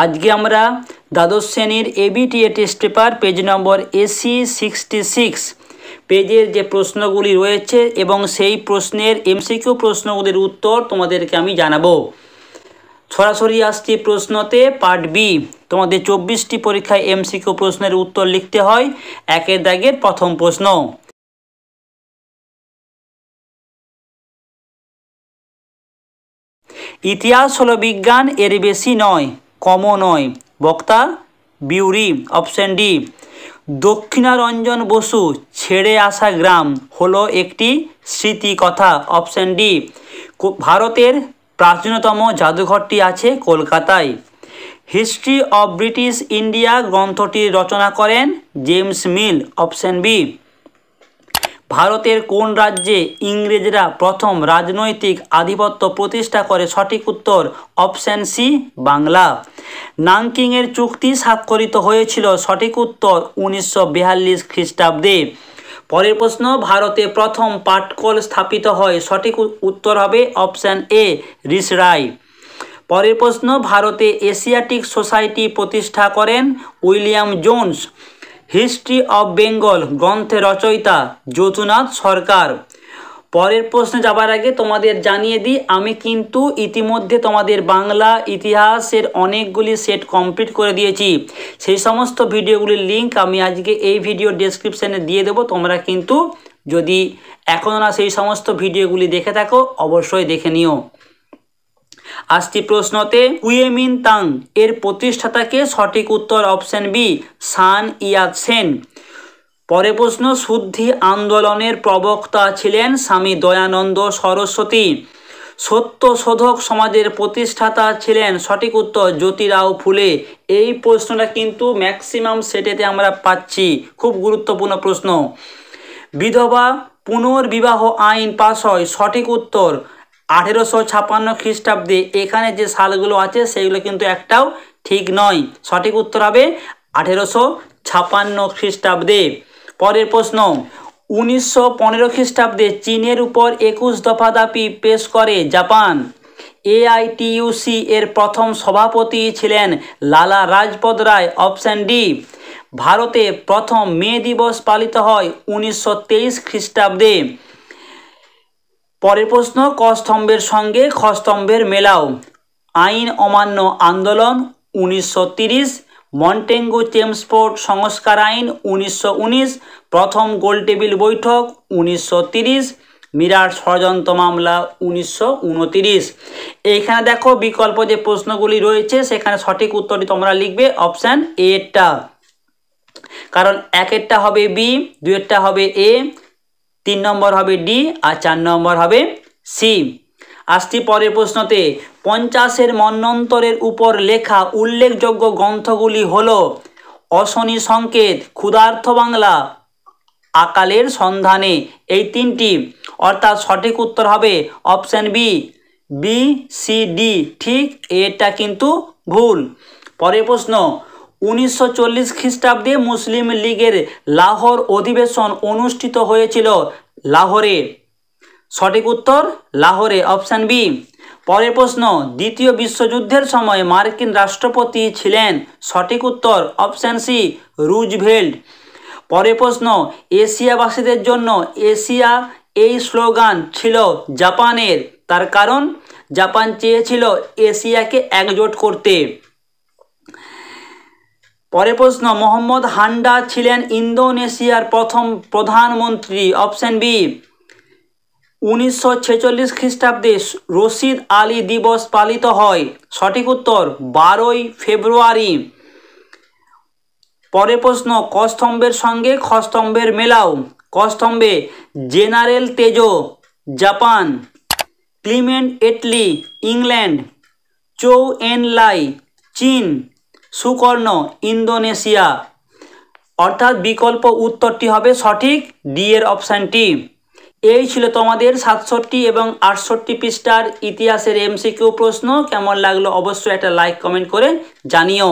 আজকে আমরা দ্বাদশ শ্রেণীর এবিটিএ টেস্ট পেপার পেজ নম্বর AC 66 পেজের যে প্রশ্নগুলি রয়েছে এবং সেই প্রশ্নের এমসিকিউ প্রশ্নগুলির উত্তর তোমাদেরকে আমি জানাবো। সরাসরি আসছি প্রশ্নতে। পার্ট বি, তোমাদের 24টি পরীক্ষায় এমসিকিউ প্রশ্নের উত্তর লিখতে হয়। একের দাগের প্রথম প্রশ্ন, ইতিহাস হলো বিজ্ঞান, এর বেশি নয়, কমও নয়। বক্তা বিউরি। অপশন ডি, দক্ষিণারঞ্জন বসু ছেড়ে আসা গ্রাম হলো একটি স্মৃতিকথা। অপশন ডি, ভারতের প্রাচীনতম জাদুঘরটি আছে কলকাতায়। হিস্ট্রি অফ ব্রিটিশ ইন্ডিয়া গ্রন্থটির রচনা করেন জেমস মিল। অপশন বি, ভারতের কোন রাজ্যে ইংরেজরা প্রথম রাজনৈতিক আধিপত্য প্রতিষ্ঠা করে? সঠিক উত্তর অপশন সি, বাংলা। নানকিংয়ের চুক্তি স্বাক্ষরিত হয়েছিল? সঠিক উত্তর 1942 খ্রিস্টাব্দে। পরের প্রশ্ন, ভারতে প্রথম পাটকল স্থাপিত হয়? সঠিক উত্তর হবে অপশন এ, রিসরাই। পরের প্রশ্ন, ভারতে এশিয়াটিক সোসাইটি প্রতিষ্ঠা করেন William Jones. History of Bengal গ্রন্থের রচয়িতা যদুনাথ সরকার। পরের প্রশ্নে যাবার আগে তোমাদের জানিয়ে দিই, আমি কিন্তু ইতিমধ্যে তোমাদের বাংলা ইতিহাসের অনেকগুলি সেট কমপ্লিট করে দিয়েছি। সেই সমস্ত ভিডিওগুলির লিঙ্ক আমি আজকে এই ভিডিও ডেসক্রিপশানে দিয়ে দেবো। তোমরা কিন্তু যদি এখনও না সেই সমস্ত ভিডিওগুলি দেখে থাকো অবশ্যই দেখে নিও। আসছি প্রশ্নতে, কুইমিনতাং এর প্রতিষ্ঠাতাকে? সঠিক উত্তর অপশন বি, সান ইয়াত সেন। পরের প্রশ্ন, শুদ্ধি আন্দোলনের প্রবক্তা ছিলেন স্বামী দয়ানন্দ সরস্বতী। সত্যশোধক সমাজের প্রতিষ্ঠাতা ছিলেন? সঠিক উত্তর জ্যোতিরাও ফুলে। এই প্রশ্নটা কিন্তু ম্যাক্সিমাম সেটেতে আমরা পাচ্ছি, খুব গুরুত্বপূর্ণ প্রশ্ন। বিধবা পুনর্বিবাহ আইন পাস হয়? সঠিক উত্তর 1856 খ্রিস্টাব্দে। এখানে যে সালগুলো আছে সেগুলো কিন্তু একটাও ঠিক নয়। সঠিক উত্তর হবে 1856 খ্রিস্টাব্দে। পরের প্রশ্ন, 1915 খ্রিস্টাব্দে চীনের উপর 21 দফা দাবি পেশ করে জাপান। AITUC এর প্রথম সভাপতি ছিলেন লালা লাজপত রায়। অপশন ডি, ভারতে প্রথম মে দিবস পালিত হয় 1923 খ্রিস্টাব্দে। পরের প্রশ্ন, ক স্তম্ভের সঙ্গে খ স্তম্ভের মেলাও। আইন অমান্য আন্দোলন 1930, মন্টেগু চেমসফোর্ড সংস্কার আইন 1919, প্রথম গোলটেবিল বৈঠক 1930, মিরাট ষড়যন্ত্র মামলা 1929। এইখানে দেখো বিকল্প যে প্রশ্নগুলি রয়েছে সেখানে সঠিক উত্তরটি তোমরা লিখবে অপশান এটা, কারণ একেরটা হবে বি, দুয়েরটা হবে এ, 3 নম্বর হবে ডি আর 4 নম্বর হবে সি। আসছি পরের প্রশ্নতে, 50-এর মন্বন্তরের উপর লেখা উল্লেখযোগ্য গ্রন্থগুলি হলো অশনি সংকেত, ক্ষুধার্ত বাংলা, আকালের সন্ধানে। এই তিনটি, অর্থাৎ সঠিক উত্তর হবে option B, B C D. ঠিক, এটা কিন্তু ভুল। পরের প্রশ্ন, 1940 খ্রিস্টাব্দে মুসলিম লীগের লাহোর অধিবেশন অনুষ্ঠিত হয়েছিল লাহোরে। সঠিক উত্তর লাহোরে, অপশান বি। পরের প্রশ্ন, দ্বিতীয় বিশ্বযুদ্ধের সময় মার্কিন রাষ্ট্রপতি ছিলেন? সঠিক উত্তর অপশান সি, রুজভেল্ট। পরের প্রশ্ন, এশিয়াবাসীদের জন্য এশিয়া এই স্লোগান ছিল জাপানের, তার কারণ জাপান চেয়েছিল এশিয়াকে একজোট করতে। পরের প্রশ্ন, মোহাম্মদ হান্ডা ছিলেন ইন্দোনেশিয়ার প্রথম প্রধানমন্ত্রী। Option B. 1946 খ্রিস্টাব্দে রশিদ আলী দিবস পালিত হয়? সঠিক উত্তর 12ই ফেব্রুয়ারি। পরের প্রশ্ন, ক স্তম্ভের সঙ্গে খ স্তম্ভের মেলাও। ক স্তম্ভে general Tojo Japan, Clement Attlee England, Chou En Lai চীন, সুকর্ণ ইন্দোনেশিয়া। অর্থাৎ বিকল্প উত্তরটি হবে সঠিক ডি এর অপশানটি। এই ছিল তোমাদের 67 এবং 68 পৃষ্ঠার ইতিহাসের এমসিকিউ প্রশ্ন। কেমন লাগলো অবশ্যই একটা লাইক কমেন্ট করে জানিও।